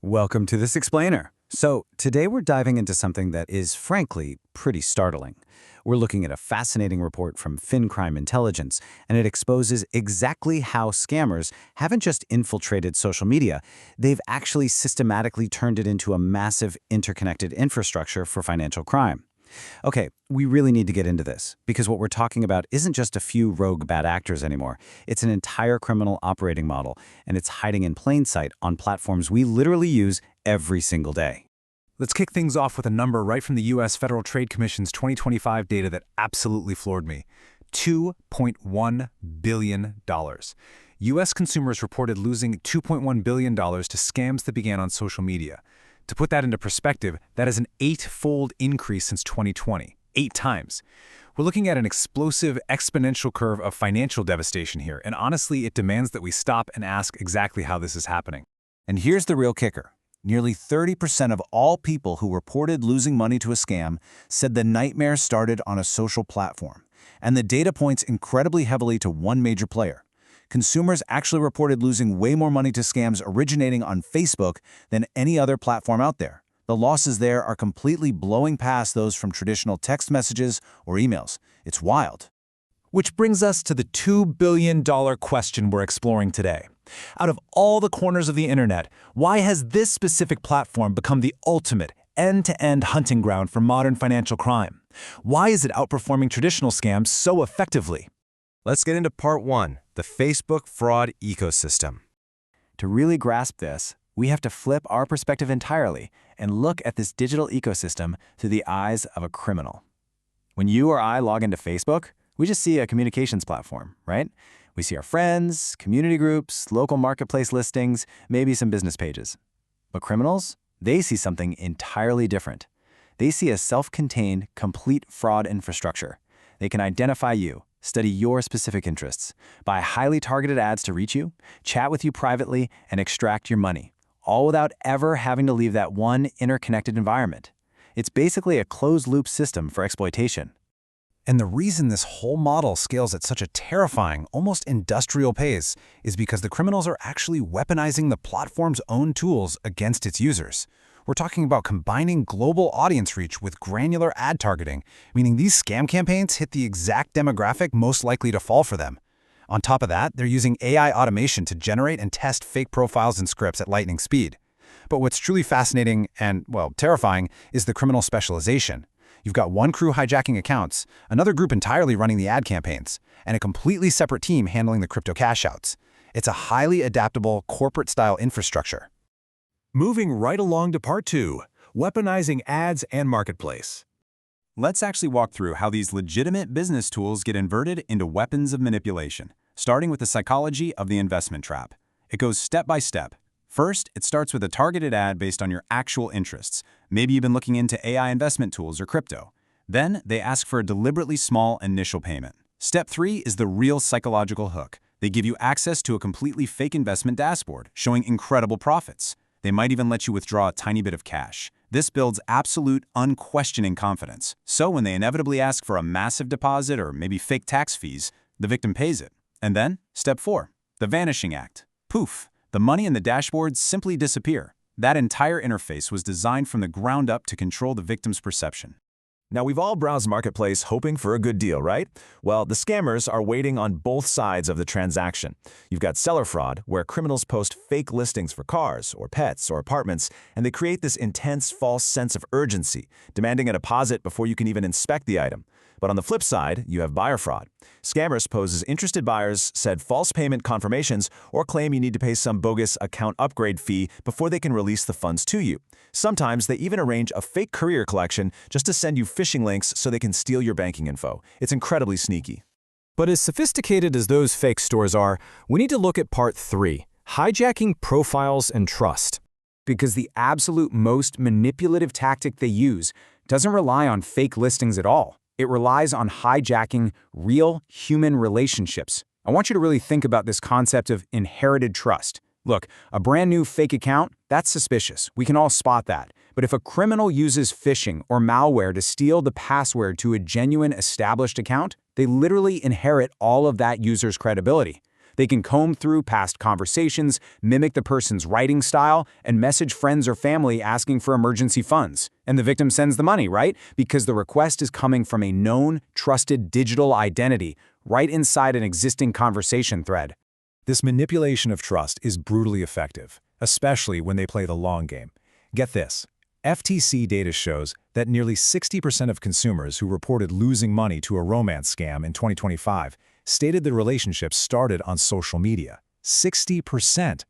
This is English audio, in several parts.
Welcome to This Explainer. So, today we're diving into something that is, frankly, pretty startling. We're looking at a fascinating report from FinCrime Intelligence, and it exposes exactly how scammers haven't just infiltrated social media, they've actually systematically turned it into a massive interconnected infrastructure for financial crime. Okay, we really need to get into this, because what we're talking about isn't just a few rogue bad actors anymore. It's an entire criminal operating model, and it's hiding in plain sight on platforms we literally use every single day. Let's kick things off with a number right from the U.S. Federal Trade Commission's 2025 data that absolutely floored me. $2.1 billion. U.S. consumers reported losing $2.1 billion to scams that began on social media. To put that into perspective, that is an 8-fold increase since 2020. 8 times. We're looking at an explosive, exponential curve of financial devastation here, and honestly, it demands that we stop and ask exactly how this is happening. And here's the real kicker. Nearly 30% of all people who reported losing money to a scam said the nightmare started on a social platform. And the data points incredibly heavily to one major player. Consumers actually reported losing way more money to scams originating on Facebook than any other platform out there. The losses there are completely blowing past those from traditional text messages or emails. It's wild. Which brings us to the $2 billion question we're exploring today. Out of all the corners of the internet, why has this specific platform become the ultimate end-to-end hunting ground for modern financial crime? Why is it outperforming traditional scams so effectively? Let's get into part 1, the Facebook fraud ecosystem. To really grasp this, we have to flip our perspective entirely and look at this digital ecosystem through the eyes of a criminal. When you or I log into Facebook, we just see a communications platform, right? We see our friends, community groups, local marketplace listings, maybe some business pages. But criminals, they see something entirely different. They see a self-contained, complete fraud infrastructure. They can identify you, study your specific interests, buy highly targeted ads to reach you, chat with you privately, and extract your money, all without ever having to leave that one interconnected environment. It's basically a closed-loop system for exploitation. And the reason this whole model scales at such a terrifying, almost industrial pace is because the criminals are actually weaponizing the platform's own tools against its users. We're talking about combining global audience reach with granular ad targeting, meaning these scam campaigns hit the exact demographic most likely to fall for them. On top of that, they're using AI automation to generate and test fake profiles and scripts at lightning speed. But what's truly fascinating and, well, terrifying is the criminal specialization. You've got one crew hijacking accounts, another group entirely running the ad campaigns, and a completely separate team handling the crypto cash-outs. It's a highly adaptable, corporate-style infrastructure. Moving right along to part 2, weaponizing ads and marketplace. Let's actually walk through how these legitimate business tools get inverted into weapons of manipulation, starting with the psychology of the investment trap. It goes step by step. First, it starts with a targeted ad based on your actual interests. Maybe you've been looking into AI investment tools or crypto. Then, they ask for a deliberately small initial payment. Step 3 is the real psychological hook. They give you access to a completely fake investment dashboard, showing incredible profits. They might even let you withdraw a tiny bit of cash. This builds absolute, unquestioning confidence. So when they inevitably ask for a massive deposit or maybe fake tax fees, the victim pays it. And then, step 4, the vanishing act. Poof! The money and the dashboards simply disappear. That entire interface was designed from the ground up to control the victim's perception. Now, we've all browsed Marketplace hoping for a good deal, right? Well, the scammers are waiting on both sides of the transaction. You've got seller fraud, where criminals post fake listings for cars or pets or apartments, and they create this intense false sense of urgency, demanding a deposit before you can even inspect the item. But on the flip side, you have buyer fraud. Scammers pose as interested buyers, send false payment confirmations, or claim you need to pay some bogus account upgrade fee before they can release the funds to you. Sometimes they even arrange a fake courier collection just to send you phishing links so they can steal your banking info. It's incredibly sneaky. But as sophisticated as those fake stores are, we need to look at part 3, hijacking profiles and trust. Because the absolute most manipulative tactic they use doesn't rely on fake listings at all. It relies on hijacking real human relationships. I want you to really think about this concept of inherited trust. Look, a brand new fake account, that's suspicious. We can all spot that. But if a criminal uses phishing or malware to steal the password to a genuine established account, they literally inherit all of that user's credibility. They can comb through past conversations, mimic the person's writing style, and message friends or family asking for emergency funds. And the victim sends the money, right? Because the request is coming from a known, trusted digital identity right inside an existing conversation thread. This manipulation of trust is brutally effective, especially when they play the long game. Get this. FTC data shows that nearly 60% of consumers who reported losing money to a romance scam in 2025 stated the relationship started on social media. 60%!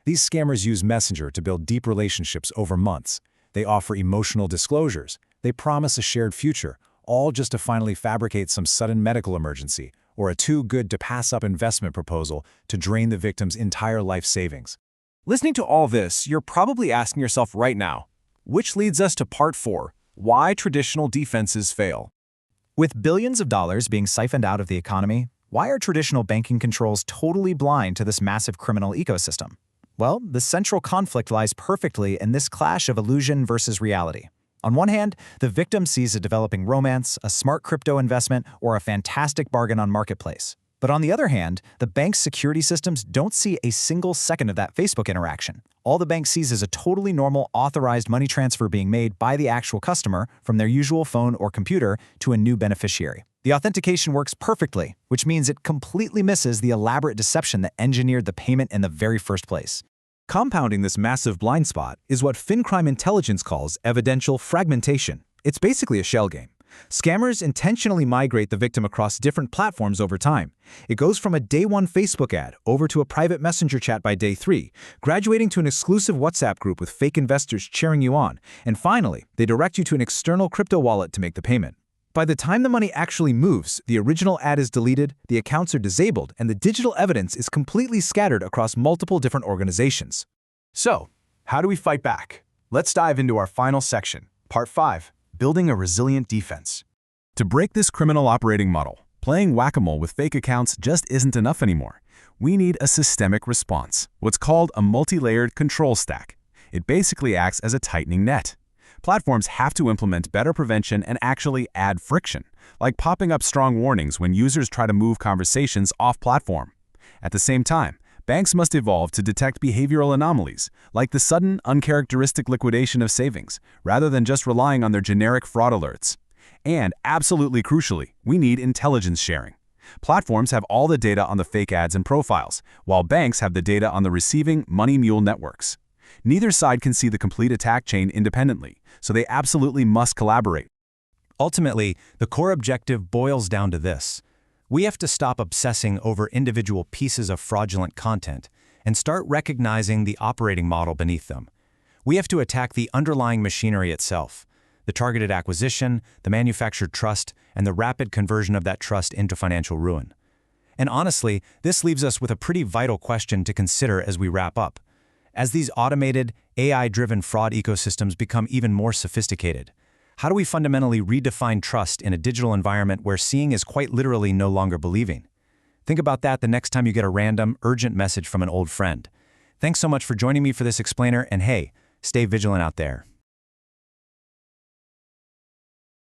These scammers use Messenger to build deep relationships over months. They offer emotional disclosures. They promise a shared future, all just to finally fabricate some sudden medical emergency or a too-good-to-pass-up investment proposal to drain the victim's entire life savings. Listening to all this, you're probably asking yourself right now, which leads us to part 4, why traditional defenses fail. With billions of dollars being siphoned out of the economy, why are traditional banking controls totally blind to this massive criminal ecosystem? Well, the central conflict lies perfectly in this clash of illusion versus reality. On one hand, the victim sees a developing romance, a smart crypto investment, or a fantastic bargain on Marketplace. But on the other hand, the bank's security systems don't see a single second of that Facebook interaction. All the bank sees is a totally normal, authorized money transfer being made by the actual customer from their usual phone or computer to a new beneficiary. The authentication works perfectly, which means it completely misses the elaborate deception that engineered the payment in the very first place. Compounding this massive blind spot is what FinCrime intelligence calls evidential fragmentation. It's basically a shell game. Scammers intentionally migrate the victim across different platforms over time. It goes from a day 1 Facebook ad over to a private messenger chat by day 3, graduating to an exclusive WhatsApp group with fake investors cheering you on, and finally, they direct you to an external crypto wallet to make the payment. By the time the money actually moves, the original ad is deleted, the accounts are disabled, and the digital evidence is completely scattered across multiple different organizations. So, how do we fight back? Let's dive into our final section, Part 5, Building a Resilient Defense. To break this criminal operating model, playing whack-a-mole with fake accounts just isn't enough anymore. We need a systemic response, what's called a multi-layered control stack. It basically acts as a tightening net. Platforms have to implement better prevention and actually add friction, like popping up strong warnings when users try to move conversations off-platform. At the same time, banks must evolve to detect behavioral anomalies, like the sudden, uncharacteristic liquidation of savings, rather than just relying on their generic fraud alerts. And, absolutely crucially, we need intelligence sharing. Platforms have all the data on the fake ads and profiles, while banks have the data on the receiving money mule networks. Neither side can see the complete attack chain independently, so they absolutely must collaborate. Ultimately, the core objective boils down to this. We have to stop obsessing over individual pieces of fraudulent content and start recognizing the operating model beneath them. We have to attack the underlying machinery itself, the targeted acquisition, the manufactured trust, and the rapid conversion of that trust into financial ruin. And honestly, this leaves us with a pretty vital question to consider as we wrap up. As these automated, AI-driven fraud ecosystems become even more sophisticated, how do we fundamentally redefine trust in a digital environment where seeing is quite literally no longer believing? Think about that the next time you get a random, urgent message from an old friend. Thanks so much for joining me for this explainer, and hey, stay vigilant out there.